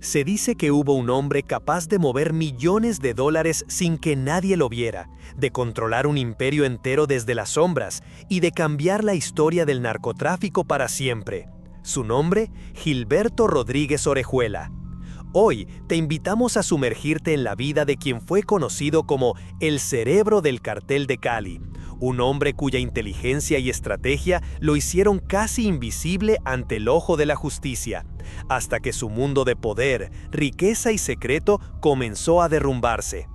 Se dice que hubo un hombre capaz de mover millones de dólares sin que nadie lo viera, de controlar un imperio entero desde las sombras y de cambiar la historia del narcotráfico para siempre. Su nombre, Gilberto Rodríguez Orejuela. Hoy te invitamos a sumergirte en la vida de quien fue conocido como el cerebro del Cartel de Cali, un hombre cuya inteligencia y estrategia lo hicieron casi invisible ante el ojo de la justicia, hasta que su mundo de poder, riqueza y secreto comenzó a derrumbarse.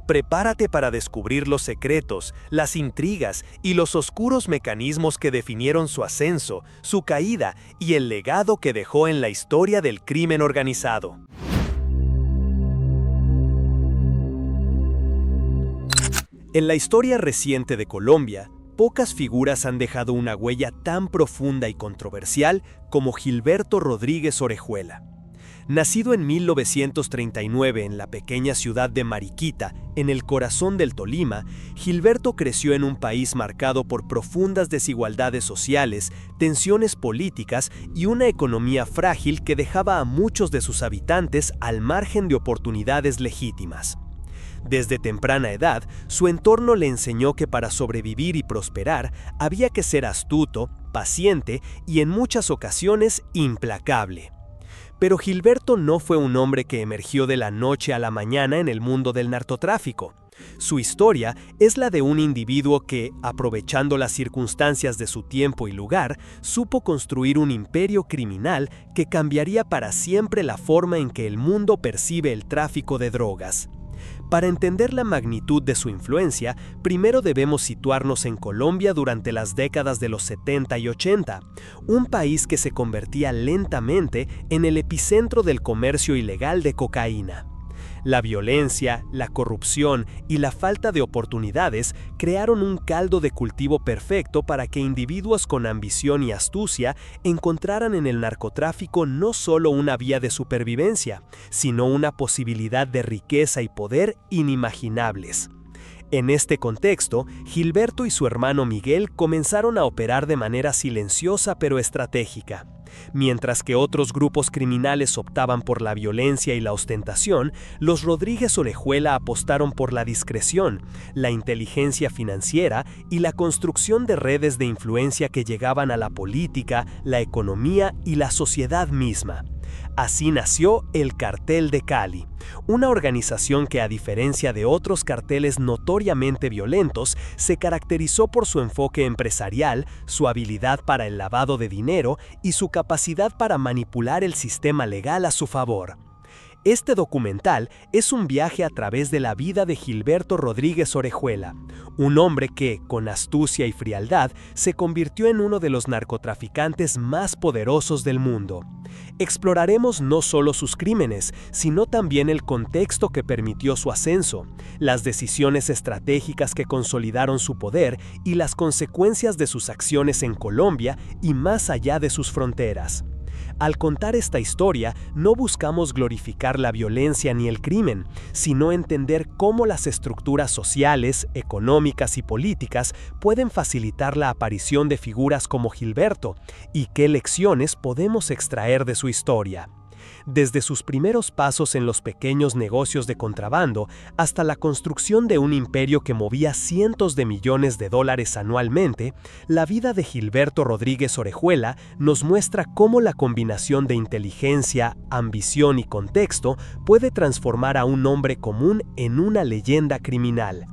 Prepárate para descubrir los secretos, las intrigas y los oscuros mecanismos que definieron su ascenso, su caída y el legado que dejó en la historia del crimen organizado. En la historia reciente de Colombia, pocas figuras han dejado una huella tan profunda y controversial como Gilberto Rodríguez Orejuela. Nacido en 1939 en la pequeña ciudad de Mariquita, en el corazón del Tolima, Gilberto creció en un país marcado por profundas desigualdades sociales, tensiones políticas y una economía frágil que dejaba a muchos de sus habitantes al margen de oportunidades legítimas. Desde temprana edad, su entorno le enseñó que para sobrevivir y prosperar había que ser astuto, paciente y en muchas ocasiones implacable. Pero Gilberto no fue un hombre que emergió de la noche a la mañana en el mundo del narcotráfico. Su historia es la de un individuo que, aprovechando las circunstancias de su tiempo y lugar, supo construir un imperio criminal que cambiaría para siempre la forma en que el mundo percibe el tráfico de drogas. Para entender la magnitud de su influencia, primero debemos situarnos en Colombia durante las décadas de los 70 y 80, un país que se convertía lentamente en el epicentro del comercio ilegal de cocaína. La violencia, la corrupción y la falta de oportunidades crearon un caldo de cultivo perfecto para que individuos con ambición y astucia encontraran en el narcotráfico no solo una vía de supervivencia, sino una posibilidad de riqueza y poder inimaginables. En este contexto, Gilberto y su hermano Miguel comenzaron a operar de manera silenciosa pero estratégica. Mientras que otros grupos criminales optaban por la violencia y la ostentación, los Rodríguez Orejuela apostaron por la discreción, la inteligencia financiera y la construcción de redes de influencia que llegaban a la política, la economía y la sociedad misma. Así nació el Cartel de Cali, una organización que, a diferencia de otros carteles notoriamente violentos, se caracterizó por su enfoque empresarial, su habilidad para el lavado de dinero y su capacidad para manipular el sistema legal a su favor. Este documental es un viaje a través de la vida de Gilberto Rodríguez Orejuela, un hombre que, con astucia y frialdad, se convirtió en uno de los narcotraficantes más poderosos del mundo. Exploraremos no solo sus crímenes, sino también el contexto que permitió su ascenso, las decisiones estratégicas que consolidaron su poder y las consecuencias de sus acciones en Colombia y más allá de sus fronteras. Al contar esta historia, no buscamos glorificar la violencia ni el crimen, sino entender cómo las estructuras sociales, económicas y políticas pueden facilitar la aparición de figuras como Gilberto y qué lecciones podemos extraer de su historia. Desde sus primeros pasos en los pequeños negocios de contrabando hasta la construcción de un imperio que movía cientos de millones de dólares anualmente, la vida de Gilberto Rodríguez Orejuela nos muestra cómo la combinación de inteligencia, ambición y contexto puede transformar a un hombre común en una leyenda criminal.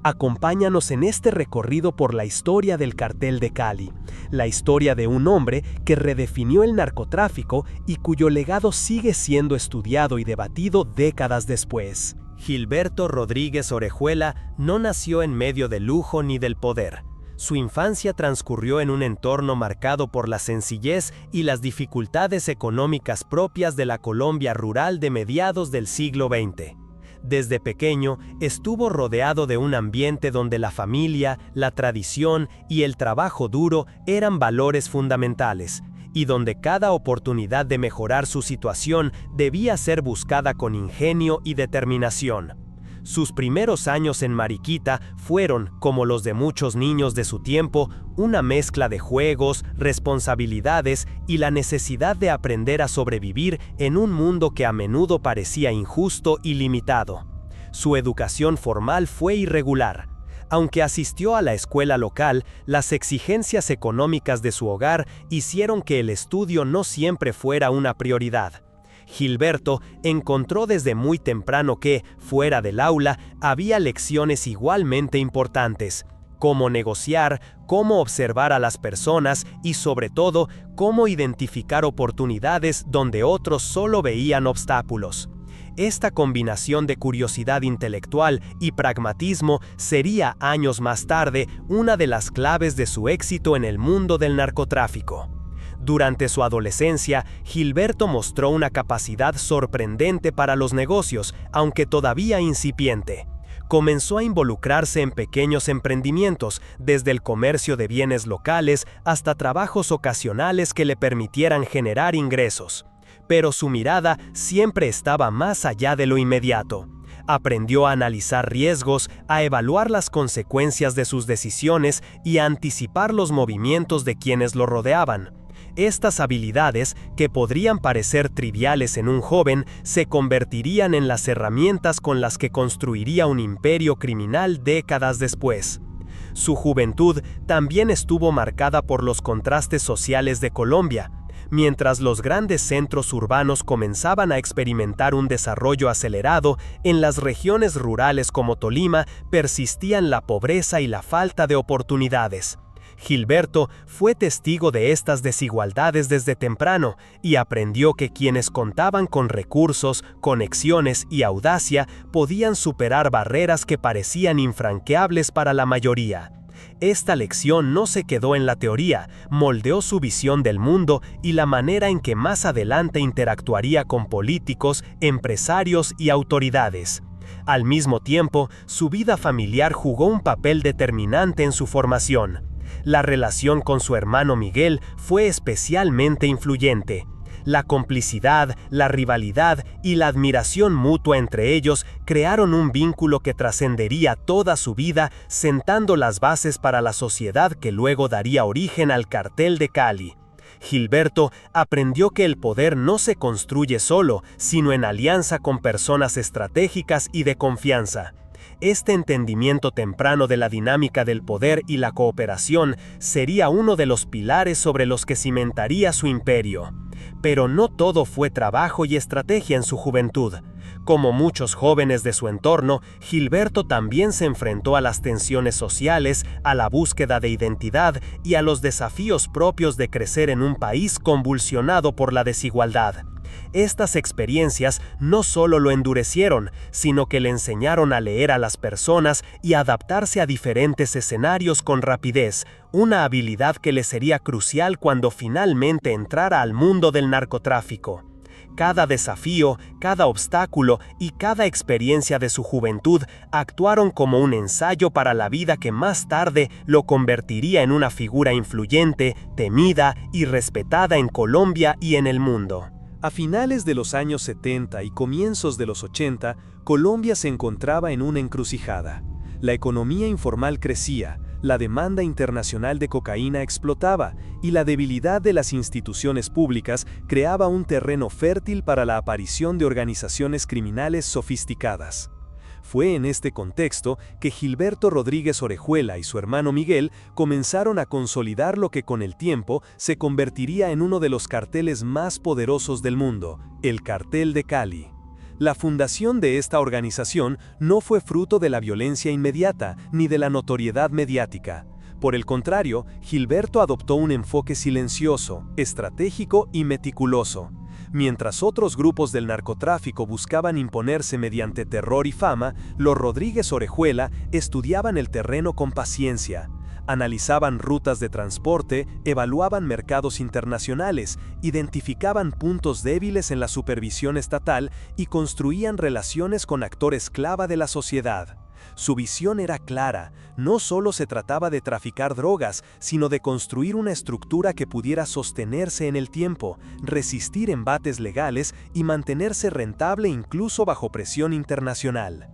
Acompáñanos en este recorrido por la historia del Cartel de Cali, la historia de un hombre que redefinió el narcotráfico y cuyo legado sigue siendo estudiado y debatido décadas después. Gilberto Rodríguez Orejuela no nació en medio del lujo ni del poder. Su infancia transcurrió en un entorno marcado por la sencillez y las dificultades económicas propias de la Colombia rural de mediados del siglo XX. Desde pequeño estuvo rodeado de un ambiente donde la familia, la tradición y el trabajo duro eran valores fundamentales, y donde cada oportunidad de mejorar su situación debía ser buscada con ingenio y determinación. Sus primeros años en Mariquita fueron, como los de muchos niños de su tiempo, una mezcla de juegos, responsabilidades y la necesidad de aprender a sobrevivir en un mundo que a menudo parecía injusto y limitado. Su educación formal fue irregular. Aunque asistió a la escuela local, las exigencias económicas de su hogar hicieron que el estudio no siempre fuera una prioridad. Gilberto encontró desde muy temprano que, fuera del aula, había lecciones igualmente importantes: cómo negociar, cómo observar a las personas y, sobre todo, cómo identificar oportunidades donde otros solo veían obstáculos. Esta combinación de curiosidad intelectual y pragmatismo sería, años más tarde, una de las claves de su éxito en el mundo del narcotráfico. Durante su adolescencia, Gilberto mostró una capacidad sorprendente para los negocios, aunque todavía incipiente. Comenzó a involucrarse en pequeños emprendimientos, desde el comercio de bienes locales hasta trabajos ocasionales que le permitieran generar ingresos. Pero su mirada siempre estaba más allá de lo inmediato. Aprendió a analizar riesgos, a evaluar las consecuencias de sus decisiones y a anticipar los movimientos de quienes lo rodeaban. Estas habilidades, que podrían parecer triviales en un joven, se convertirían en las herramientas con las que construiría un imperio criminal décadas después. Su juventud también estuvo marcada por los contrastes sociales de Colombia. Mientras los grandes centros urbanos comenzaban a experimentar un desarrollo acelerado, en las regiones rurales como Tolima persistían la pobreza y la falta de oportunidades. Gilberto fue testigo de estas desigualdades desde temprano y aprendió que quienes contaban con recursos, conexiones y audacia podían superar barreras que parecían infranqueables para la mayoría. Esta lección no se quedó en la teoría, moldeó su visión del mundo y la manera en que más adelante interactuaría con políticos, empresarios y autoridades. Al mismo tiempo, su vida familiar jugó un papel determinante en su formación. La relación con su hermano Miguel fue especialmente influyente. La complicidad, la rivalidad y la admiración mutua entre ellos crearon un vínculo que trascendería toda su vida, sentando las bases para la sociedad que luego daría origen al Cartel de Cali. Gilberto aprendió que el poder no se construye solo, sino en alianza con personas estratégicas y de confianza. Este entendimiento temprano de la dinámica del poder y la cooperación sería uno de los pilares sobre los que cimentaría su imperio. Pero no todo fue trabajo y estrategia en su juventud. Como muchos jóvenes de su entorno, Gilberto también se enfrentó a las tensiones sociales, a la búsqueda de identidad y a los desafíos propios de crecer en un país convulsionado por la desigualdad. Estas experiencias no solo lo endurecieron, sino que le enseñaron a leer a las personas y adaptarse a diferentes escenarios con rapidez, una habilidad que le sería crucial cuando finalmente entrara al mundo del narcotráfico. Cada desafío, cada obstáculo y cada experiencia de su juventud actuaron como un ensayo para la vida que más tarde lo convertiría en una figura influyente, temida y respetada en Colombia y en el mundo. A finales de los años 70 y comienzos de los 80, Colombia se encontraba en una encrucijada. La economía informal crecía, la demanda internacional de cocaína explotaba y la debilidad de las instituciones públicas creaba un terreno fértil para la aparición de organizaciones criminales sofisticadas. Fue en este contexto que Gilberto Rodríguez Orejuela y su hermano Miguel comenzaron a consolidar lo que con el tiempo se convertiría en uno de los carteles más poderosos del mundo, el Cartel de Cali. La fundación de esta organización no fue fruto de la violencia inmediata ni de la notoriedad mediática. Por el contrario, Gilberto adoptó un enfoque silencioso, estratégico y meticuloso. Mientras otros grupos del narcotráfico buscaban imponerse mediante terror y fama, los Rodríguez Orejuela estudiaban el terreno con paciencia. Analizaban rutas de transporte, evaluaban mercados internacionales, identificaban puntos débiles en la supervisión estatal y construían relaciones con actores clave de la sociedad. Su visión era clara, no solo se trataba de traficar drogas, sino de construir una estructura que pudiera sostenerse en el tiempo, resistir embates legales y mantenerse rentable incluso bajo presión internacional.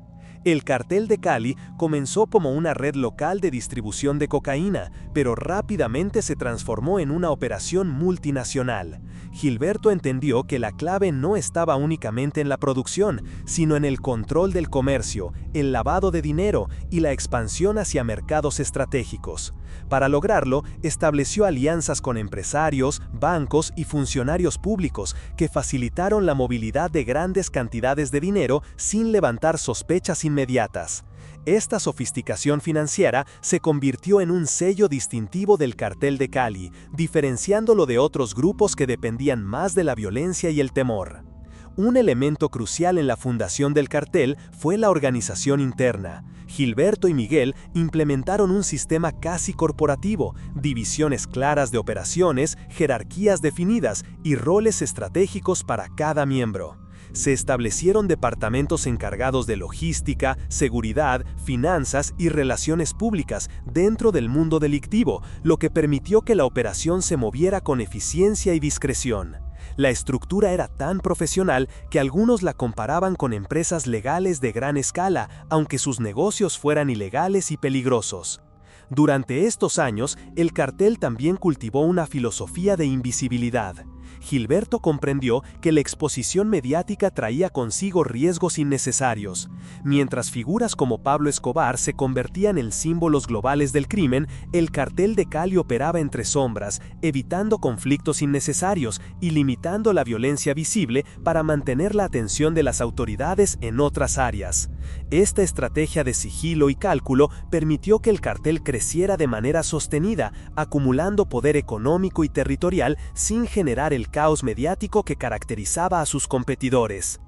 El cartel de Cali comenzó como una red local de distribución de cocaína, pero rápidamente se transformó en una operación multinacional. Gilberto entendió que la clave no estaba únicamente en la producción, sino en el control del comercio, el lavado de dinero y la expansión hacia mercados estratégicos. Para lograrlo, estableció alianzas con empresarios, bancos y funcionarios públicos que facilitaron la movilidad de grandes cantidades de dinero sin levantar sospechas inmediatas. Esta sofisticación financiera se convirtió en un sello distintivo del cartel de Cali, diferenciándolo de otros grupos que dependían más de la violencia y el temor. Un elemento crucial en la fundación del cartel fue la organización interna. Gilberto y Miguel implementaron un sistema casi corporativo, divisiones claras de operaciones, jerarquías definidas y roles estratégicos para cada miembro. Se establecieron departamentos encargados de logística, seguridad, finanzas y relaciones públicas dentro del mundo delictivo, lo que permitió que la operación se moviera con eficiencia y discreción. La estructura era tan profesional que algunos la comparaban con empresas legales de gran escala, aunque sus negocios fueran ilegales y peligrosos. Durante estos años, el cartel también cultivó una filosofía de invisibilidad. Gilberto comprendió que la exposición mediática traía consigo riesgos innecesarios. Mientras figuras como Pablo Escobar se convertían en símbolos globales del crimen, el cartel de Cali operaba entre sombras, evitando conflictos innecesarios y limitando la violencia visible para mantener la atención de las autoridades en otras áreas. Esta estrategia de sigilo y cálculo permitió que el cartel creciera de manera sostenida, acumulando poder económico y territorial sin generar el caos mediático que caracterizaba a sus competidores.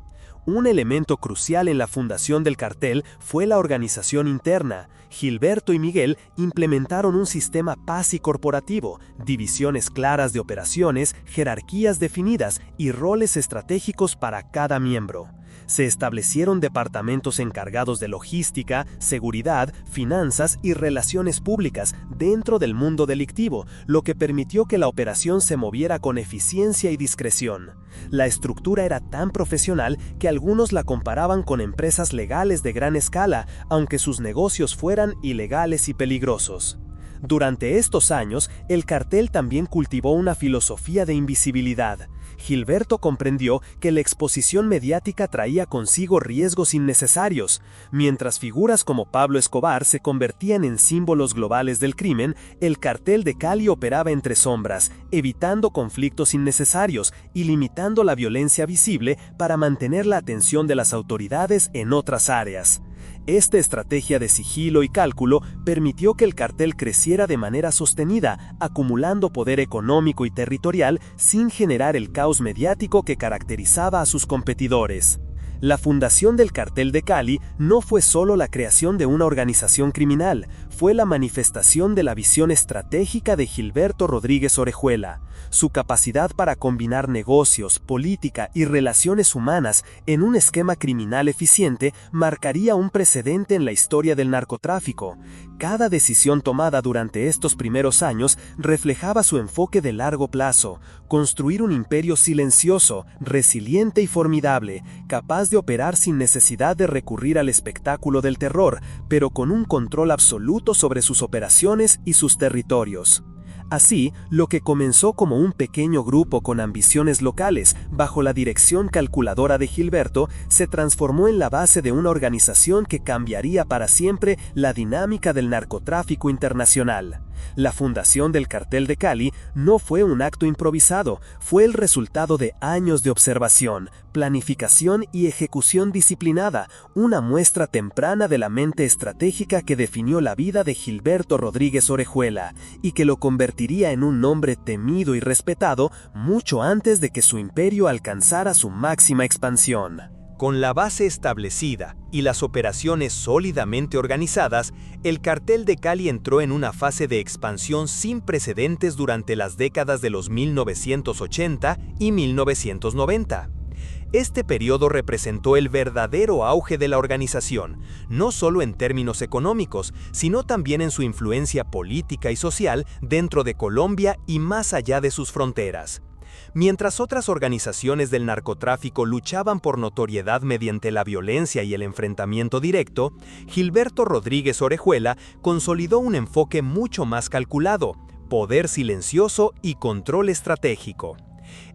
Un elemento crucial en la fundación del cartel fue la organización interna. Gilberto y Miguel implementaron un sistema PASI corporativo, divisiones claras de operaciones, jerarquías definidas y roles estratégicos para cada miembro. Se establecieron departamentos encargados de logística, seguridad, finanzas y relaciones públicas dentro del mundo delictivo, lo que permitió que la operación se moviera con eficiencia y discreción. La estructura era tan profesional que algunos la comparaban con empresas legales de gran escala, aunque sus negocios fueran ilegales y peligrosos. Durante estos años, el cartel también cultivó una filosofía de invisibilidad. Gilberto comprendió que la exposición mediática traía consigo riesgos innecesarios. Mientras figuras como Pablo Escobar se convertían en símbolos globales del crimen, el cartel de Cali operaba entre sombras, evitando conflictos innecesarios y limitando la violencia visible para mantener la atención de las autoridades en otras áreas. Esta estrategia de sigilo y cálculo permitió que el cartel creciera de manera sostenida, acumulando poder económico y territorial sin generar el caos mediático que caracterizaba a sus competidores. La fundación del cartel de Cali no fue solo la creación de una organización criminal, fue la manifestación de la visión estratégica de Gilberto Rodríguez Orejuela. Su capacidad para combinar negocios, política y relaciones humanas en un esquema criminal eficiente marcaría un precedente en la historia del narcotráfico. Cada decisión tomada durante estos primeros años reflejaba su enfoque de largo plazo: construir un imperio silencioso, resiliente y formidable, capaz de operar sin necesidad de recurrir al espectáculo del terror, pero con un control absoluto sobre sus operaciones y sus territorios. Así, lo que comenzó como un pequeño grupo con ambiciones locales, bajo la dirección calculadora de Gilberto, se transformó en la base de una organización que cambiaría para siempre la dinámica del narcotráfico internacional. La fundación del cartel de Cali no fue un acto improvisado, fue el resultado de años de observación, planificación y ejecución disciplinada, una muestra temprana de la mente estratégica que definió la vida de Gilberto Rodríguez Orejuela y que lo convertiría en un nombre temido y respetado mucho antes de que su imperio alcanzara su máxima expansión. Con la base establecida y las operaciones sólidamente organizadas, el cartel de Cali entró en una fase de expansión sin precedentes durante las décadas de los 1980 y 1990. Este periodo representó el verdadero auge de la organización, no solo en términos económicos, sino también en su influencia política y social dentro de Colombia y más allá de sus fronteras. Mientras otras organizaciones del narcotráfico luchaban por notoriedad mediante la violencia y el enfrentamiento directo, Gilberto Rodríguez Orejuela consolidó un enfoque mucho más calculado: poder silencioso y control estratégico.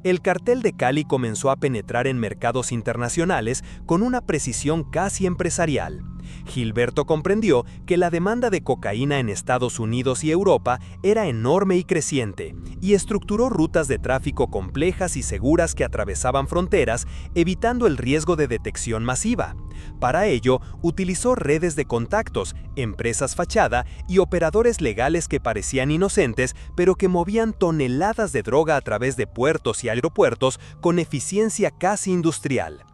El cartel de Cali comenzó a penetrar en mercados internacionales con una precisión casi empresarial. Gilberto comprendió que la demanda de cocaína en Estados Unidos y Europa era enorme y creciente, y estructuró rutas de tráfico complejas y seguras que atravesaban fronteras, evitando el riesgo de detección masiva. Para ello, utilizó redes de contactos, empresas fachada y operadores legales que parecían inocentes, pero que movían toneladas de droga a través de puertos y aeropuertos con eficiencia casi industrial.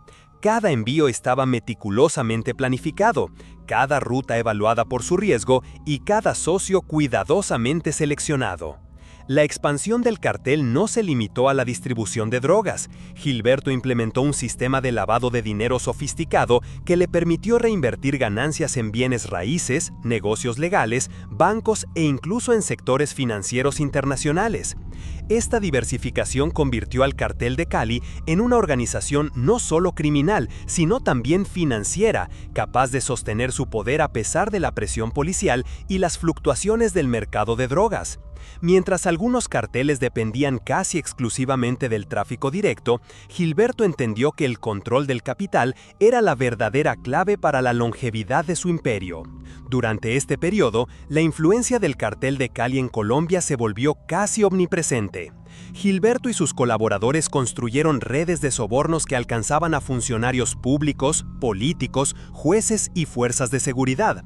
Cada envío estaba meticulosamente planificado, cada ruta evaluada por su riesgo y cada socio cuidadosamente seleccionado. La expansión del cartel no se limitó a la distribución de drogas. Gilberto implementó un sistema de lavado de dinero sofisticado que le permitió reinvertir ganancias en bienes raíces, negocios legales, bancos e incluso en sectores financieros internacionales. Esta diversificación convirtió al Cartel de Cali en una organización no solo criminal, sino también financiera, capaz de sostener su poder a pesar de la presión policial y las fluctuaciones del mercado de drogas. Mientras algunos carteles dependían casi exclusivamente del tráfico directo, Gilberto entendió que el control del capital era la verdadera clave para la longevidad de su imperio. Durante este periodo, la influencia del Cartel de Cali en Colombia se volvió casi omnipresente. Gilberto y sus colaboradores construyeron redes de sobornos que alcanzaban a funcionarios públicos, políticos, jueces y fuerzas de seguridad.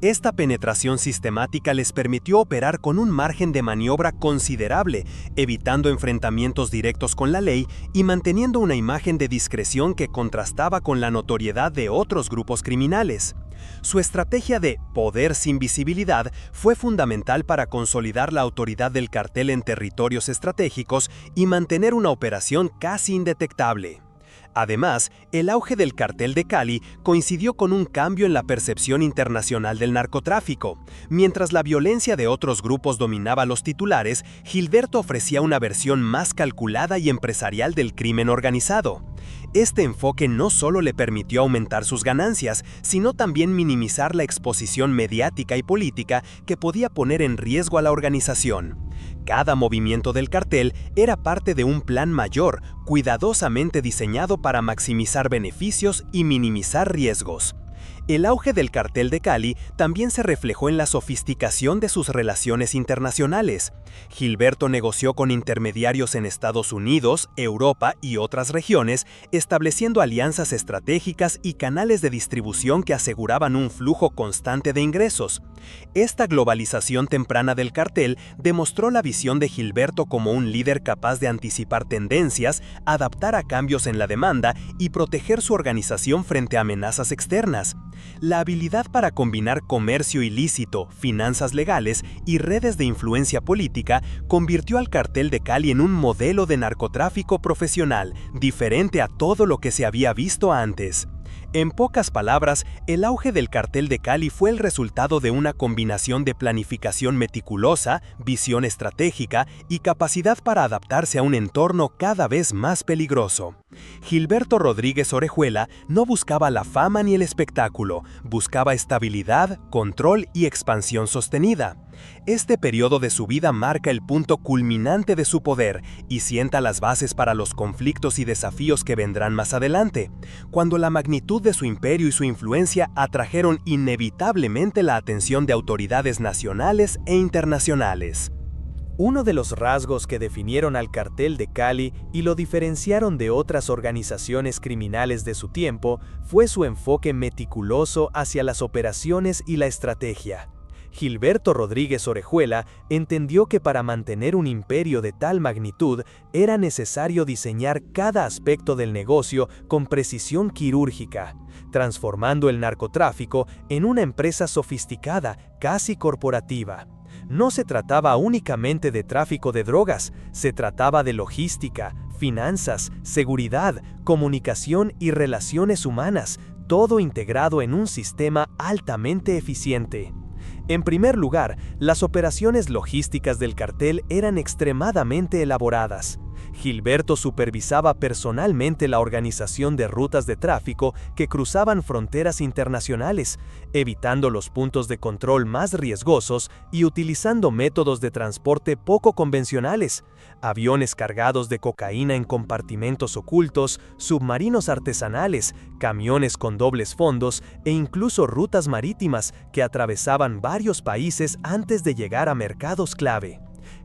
Esta penetración sistemática les permitió operar con un margen de maniobra considerable, evitando enfrentamientos directos con la ley y manteniendo una imagen de discreción que contrastaba con la notoriedad de otros grupos criminales. Su estrategia de poder sin visibilidad fue fundamental para consolidar la autoridad del cartel en territorios estratégicos y mantener una operación casi indetectable. Además, el auge del Cartel de Cali coincidió con un cambio en la percepción internacional del narcotráfico. Mientras la violencia de otros grupos dominaba los titulares, Gilberto ofrecía una versión más calculada y empresarial del crimen organizado. Este enfoque no solo le permitió aumentar sus ganancias, sino también minimizar la exposición mediática y política que podía poner en riesgo a la organización. Cada movimiento del cartel era parte de un plan mayor, cuidadosamente diseñado para maximizar beneficios y minimizar riesgos. El auge del Cartel de Cali también se reflejó en la sofisticación de sus relaciones internacionales. Gilberto negoció con intermediarios en Estados Unidos, Europa y otras regiones, estableciendo alianzas estratégicas y canales de distribución que aseguraban un flujo constante de ingresos. Esta globalización temprana del cartel demostró la visión de Gilberto como un líder capaz de anticipar tendencias, adaptar a cambios en la demanda y proteger su organización frente a amenazas externas. La habilidad para combinar comercio ilícito, finanzas legales y redes de influencia política convirtió al Cartel de Cali en un modelo de narcotráfico profesional, diferente a todo lo que se había visto antes. En pocas palabras, el auge del Cartel de Cali fue el resultado de una combinación de planificación meticulosa, visión estratégica y capacidad para adaptarse a un entorno cada vez más peligroso. Gilberto Rodríguez Orejuela no buscaba la fama ni el espectáculo, buscaba estabilidad, control y expansión sostenida. Este periodo de su vida marca el punto culminante de su poder y sienta las bases para los conflictos y desafíos que vendrán más adelante, cuando la magnitud de su imperio y su influencia atrajeron inevitablemente la atención de autoridades nacionales e internacionales. Uno de los rasgos que definieron al Cartel de Cali y lo diferenciaron de otras organizaciones criminales de su tiempo fue su enfoque meticuloso hacia las operaciones y la estrategia. Gilberto Rodríguez Orejuela entendió que para mantener un imperio de tal magnitud era necesario diseñar cada aspecto del negocio con precisión quirúrgica, transformando el narcotráfico en una empresa sofisticada, casi corporativa. No se trataba únicamente de tráfico de drogas, se trataba de logística, finanzas, seguridad, comunicación y relaciones humanas, todo integrado en un sistema altamente eficiente. En primer lugar, las operaciones logísticas del cartel eran extremadamente elaboradas. Gilberto supervisaba personalmente la organización de rutas de tráfico que cruzaban fronteras internacionales, evitando los puntos de control más riesgosos y utilizando métodos de transporte poco convencionales: aviones cargados de cocaína en compartimentos ocultos, submarinos artesanales, camiones con dobles fondos e incluso rutas marítimas que atravesaban varios países antes de llegar a mercados clave.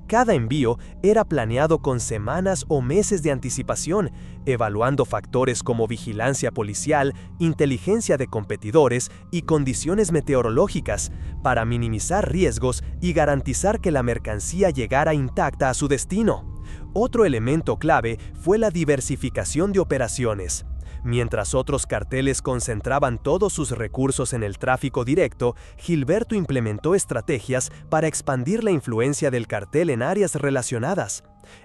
Cada envío era planeado con semanas o meses de anticipación, evaluando factores como vigilancia policial, inteligencia de competidores y condiciones meteorológicas, para minimizar riesgos y garantizar que la mercancía llegara intacta a su destino. Otro elemento clave fue la diversificación de operaciones. Mientras otros carteles concentraban todos sus recursos en el tráfico directo, Gilberto implementó estrategias para expandir la influencia del cartel en áreas relacionadas.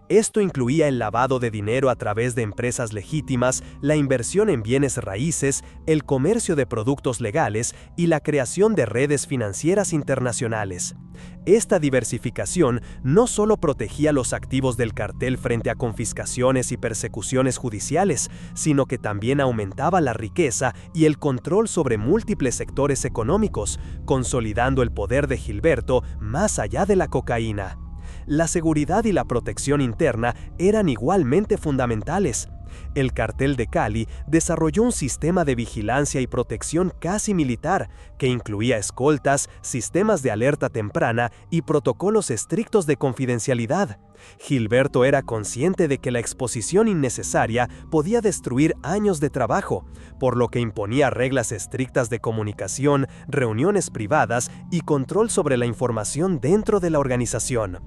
Esto incluía el lavado de dinero a través de empresas legítimas, la inversión en bienes raíces, el comercio de productos legales y la creación de redes financieras internacionales. Esta diversificación no solo protegía los activos del cartel frente a confiscaciones y persecuciones judiciales, sino que también aumentaba la riqueza y el control sobre múltiples sectores económicos, consolidando el poder de Gilberto más allá de la cocaína. La seguridad y la protección interna eran igualmente fundamentales. El cartel de Cali desarrolló un sistema de vigilancia y protección casi militar, que incluía escoltas, sistemas de alerta temprana y protocolos estrictos de confidencialidad. Gilberto era consciente de que la exposición innecesaria podía destruir años de trabajo, por lo que imponía reglas estrictas de comunicación, reuniones privadas y control sobre la información dentro de la organización.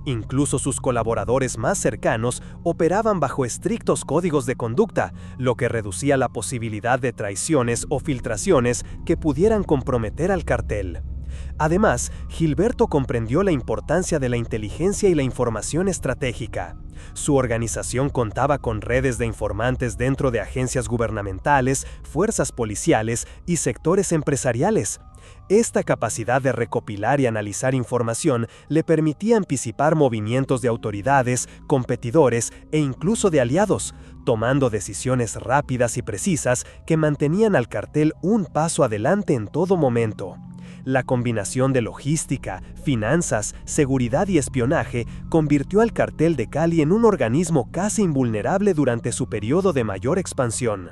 Incluso sus colaboradores más cercanos operaban bajo estrictos códigos de conducta, lo que reducía la posibilidad de traiciones o filtraciones que pudieran comprometer al cartel. Además, Gilberto comprendió la importancia de la inteligencia y la información estratégica. Su organización contaba con redes de informantes dentro de agencias gubernamentales, fuerzas policiales y sectores empresariales. Esta capacidad de recopilar y analizar información le permitía anticipar movimientos de autoridades, competidores e incluso de aliados, tomando decisiones rápidas y precisas que mantenían al cartel un paso adelante en todo momento. La combinación de logística, finanzas, seguridad y espionaje convirtió al cartel de Cali en un organismo casi invulnerable durante su periodo de mayor expansión.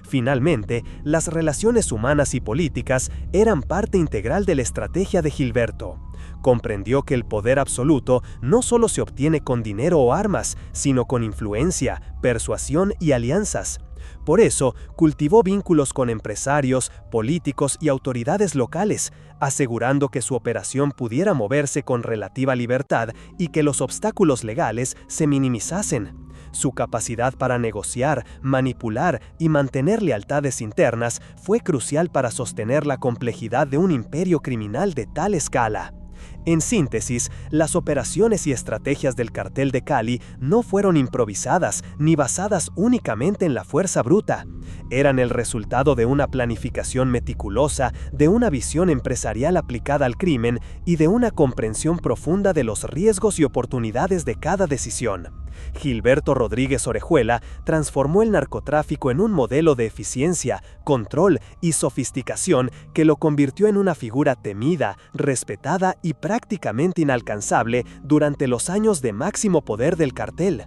Finalmente, las relaciones humanas y políticas eran parte integral de la estrategia de Gilberto. Comprendió que el poder absoluto no solo se obtiene con dinero o armas, sino con influencia, persuasión y alianzas. Por eso, cultivó vínculos con empresarios, políticos y autoridades locales, asegurando que su operación pudiera moverse con relativa libertad y que los obstáculos legales se minimizasen. Su capacidad para negociar, manipular y mantener lealtades internas fue crucial para sostener la complejidad de un imperio criminal de tal escala. En síntesis, las operaciones y estrategias del cartel de Cali no fueron improvisadas ni basadas únicamente en la fuerza bruta. Eran el resultado de una planificación meticulosa, de una visión empresarial aplicada al crimen y de una comprensión profunda de los riesgos y oportunidades de cada decisión. Gilberto Rodríguez Orejuela transformó el narcotráfico en un modelo de eficiencia, control y sofisticación que lo convirtió en una figura temida, respetada y prácticamente inalcanzable durante los años de máximo poder del cartel.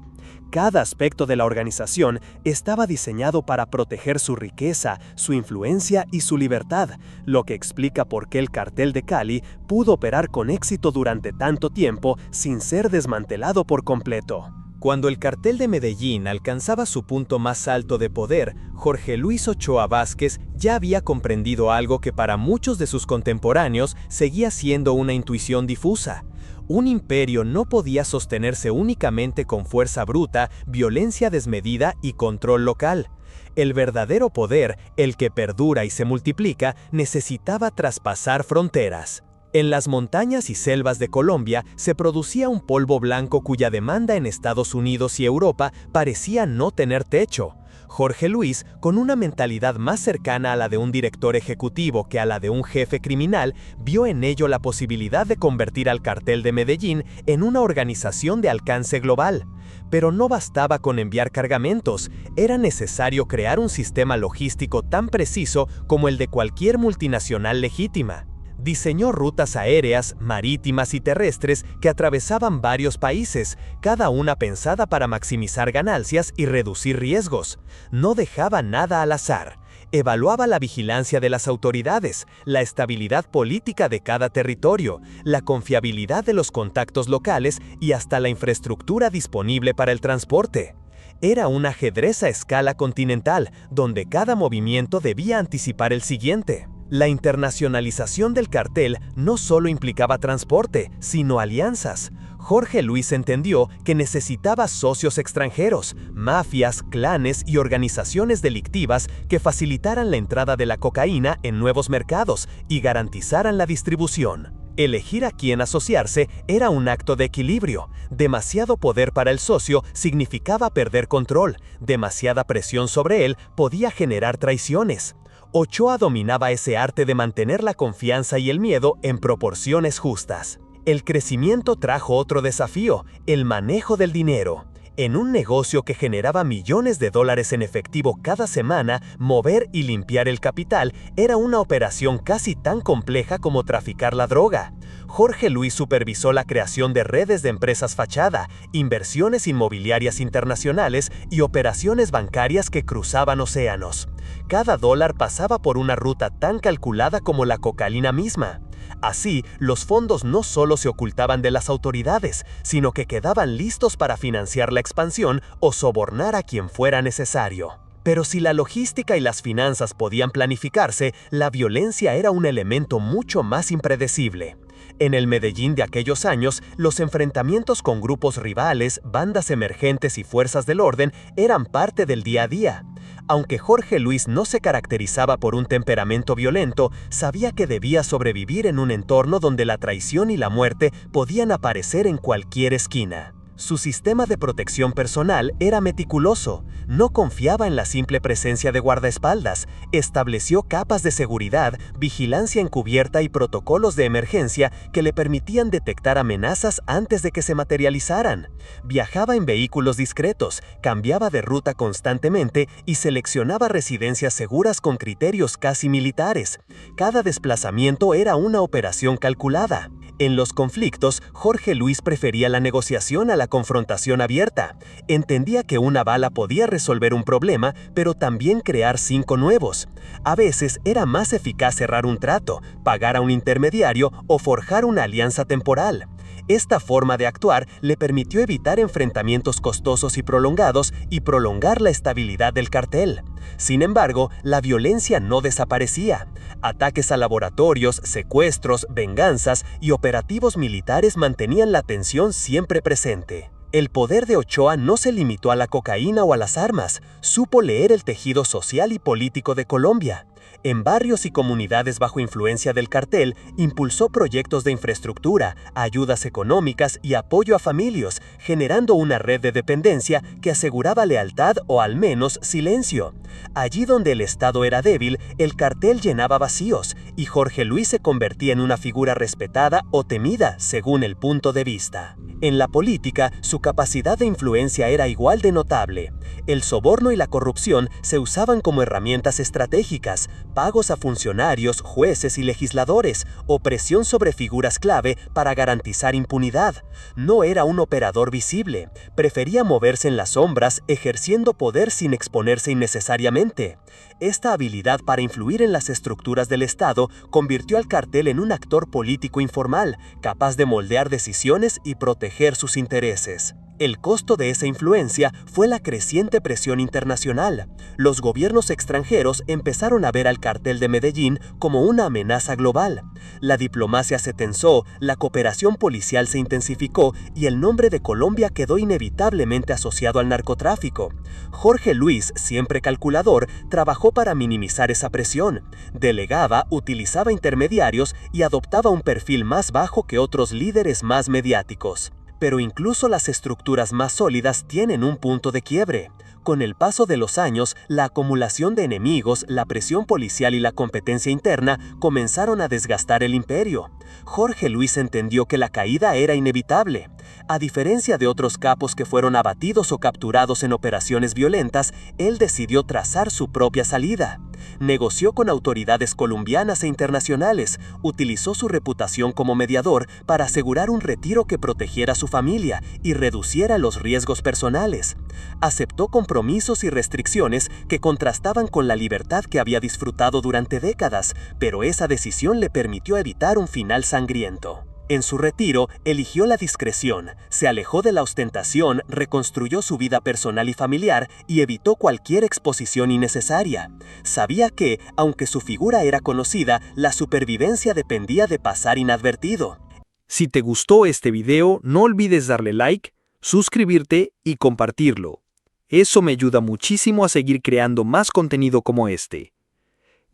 Cada aspecto de la organización estaba diseñado para proteger su riqueza, su influencia y su libertad, lo que explica por qué el cartel de Cali pudo operar con éxito durante tanto tiempo sin ser desmantelado por completo. Cuando el cartel de Medellín alcanzaba su punto más alto de poder, Jorge Luis Ochoa Vázquez ya había comprendido algo que para muchos de sus contemporáneos seguía siendo una intuición difusa. Un imperio no podía sostenerse únicamente con fuerza bruta, violencia desmedida y control local. El verdadero poder, el que perdura y se multiplica, necesitaba traspasar fronteras. En las montañas y selvas de Colombia se producía un polvo blanco cuya demanda en Estados Unidos y Europa parecía no tener techo. Jorge Luis, con una mentalidad más cercana a la de un director ejecutivo que a la de un jefe criminal, vio en ello la posibilidad de convertir al Cartel de Medellín en una organización de alcance global. Pero no bastaba con enviar cargamentos, era necesario crear un sistema logístico tan preciso como el de cualquier multinacional legítima. Diseñó rutas aéreas, marítimas y terrestres que atravesaban varios países, cada una pensada para maximizar ganancias y reducir riesgos. No dejaba nada al azar. Evaluaba la vigilancia de las autoridades, la estabilidad política de cada territorio, la confiabilidad de los contactos locales y hasta la infraestructura disponible para el transporte. Era un ajedrez a escala continental, donde cada movimiento debía anticipar el siguiente. La internacionalización del cartel no solo implicaba transporte, sino alianzas. Jorge Luis entendió que necesitaba socios extranjeros, mafias, clanes y organizaciones delictivas que facilitaran la entrada de la cocaína en nuevos mercados y garantizaran la distribución. Elegir a quién asociarse era un acto de equilibrio. Demasiado poder para el socio significaba perder control, demasiada presión sobre él podía generar traiciones. Ochoa dominaba ese arte de mantener la confianza y el miedo en proporciones justas. El crecimiento trajo otro desafío, el manejo del dinero. En un negocio que generaba millones de dólares en efectivo cada semana, mover y limpiar el capital era una operación casi tan compleja como traficar la droga. Jorge Luis supervisó la creación de redes de empresas fachada, inversiones inmobiliarias internacionales y operaciones bancarias que cruzaban océanos. Cada dólar pasaba por una ruta tan calculada como la cocaína misma. Así, los fondos no solo se ocultaban de las autoridades, sino que quedaban listos para financiar la expansión o sobornar a quien fuera necesario. Pero si la logística y las finanzas podían planificarse, la violencia era un elemento mucho más impredecible. En el Medellín de aquellos años, los enfrentamientos con grupos rivales, bandas emergentes y fuerzas del orden eran parte del día a día. Aunque Jorge Luis no se caracterizaba por un temperamento violento, sabía que debía sobrevivir en un entorno donde la traición y la muerte podían aparecer en cualquier esquina. Su sistema de protección personal era meticuloso, no confiaba en la simple presencia de guardaespaldas, estableció capas de seguridad, vigilancia encubierta y protocolos de emergencia que le permitían detectar amenazas antes de que se materializaran. Viajaba en vehículos discretos, cambiaba de ruta constantemente y seleccionaba residencias seguras con criterios casi militares. Cada desplazamiento era una operación calculada. En los conflictos, Jorge Luis prefería la negociación a la confrontación abierta. Entendía que una bala podía resolver un problema, pero también crear 5 nuevos. A veces era más eficaz cerrar un trato, pagar a un intermediario o forjar una alianza temporal. Esta forma de actuar le permitió evitar enfrentamientos costosos y prolongar la estabilidad del cartel. Sin embargo, la violencia no desaparecía. Ataques a laboratorios, secuestros, venganzas y operativos militares mantenían la tensión siempre presente. El poder de Ochoa no se limitó a la cocaína o a las armas, supo leer el tejido social y político de Colombia. En barrios y comunidades bajo influencia del cartel, impulsó proyectos de infraestructura, ayudas económicas y apoyo a familias, generando una red de dependencia que aseguraba lealtad o al menos silencio. Allí donde el Estado era débil, el cartel llenaba vacíos y Jorge Luis se convertía en una figura respetada o temida según el punto de vista. En la política, su capacidad de influencia era igual de notable. El soborno y la corrupción se usaban como herramientas estratégicas, pagos a funcionarios, jueces y legisladores, o presión sobre figuras clave para garantizar impunidad. No era un operador visible, prefería moverse en las sombras, ejerciendo poder sin exponerse innecesariamente. Esta habilidad para influir en las estructuras del Estado convirtió al cartel en un actor político informal, capaz de moldear decisiones y proteger sus intereses. El costo de esa influencia fue la creciente presión internacional. Los gobiernos extranjeros empezaron a ver al cartel de Medellín como una amenaza global. La diplomacia se tensó, la cooperación policial se intensificó y el nombre de Colombia quedó inevitablemente asociado al narcotráfico. Jorge Luis, siempre calculador, trabajó para minimizar esa presión. Delegaba, utilizaba intermediarios y adoptaba un perfil más bajo que otros líderes más mediáticos. Pero incluso las estructuras más sólidas tienen un punto de quiebre. Con el paso de los años, la acumulación de enemigos, la presión policial y la competencia interna comenzaron a desgastar el imperio. Jorge Luis entendió que la caída era inevitable. A diferencia de otros capos que fueron abatidos o capturados en operaciones violentas, él decidió trazar su propia salida. Negoció con autoridades colombianas e internacionales, utilizó su reputación como mediador para asegurar un retiro que protegiera a su familia y reduciera los riesgos personales. Aceptó compromisos y restricciones que contrastaban con la libertad que había disfrutado durante décadas, pero esa decisión le permitió evitar un final sangriento. En su retiro, eligió la discreción, se alejó de la ostentación, reconstruyó su vida personal y familiar y evitó cualquier exposición innecesaria. Sabía que, aunque su figura era conocida, la supervivencia dependía de pasar inadvertido. Si te gustó este video, no olvides darle like, suscribirte y compartirlo. Eso me ayuda muchísimo a seguir creando más contenido como este.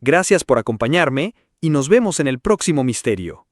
Gracias por acompañarme y nos vemos en el próximo misterio.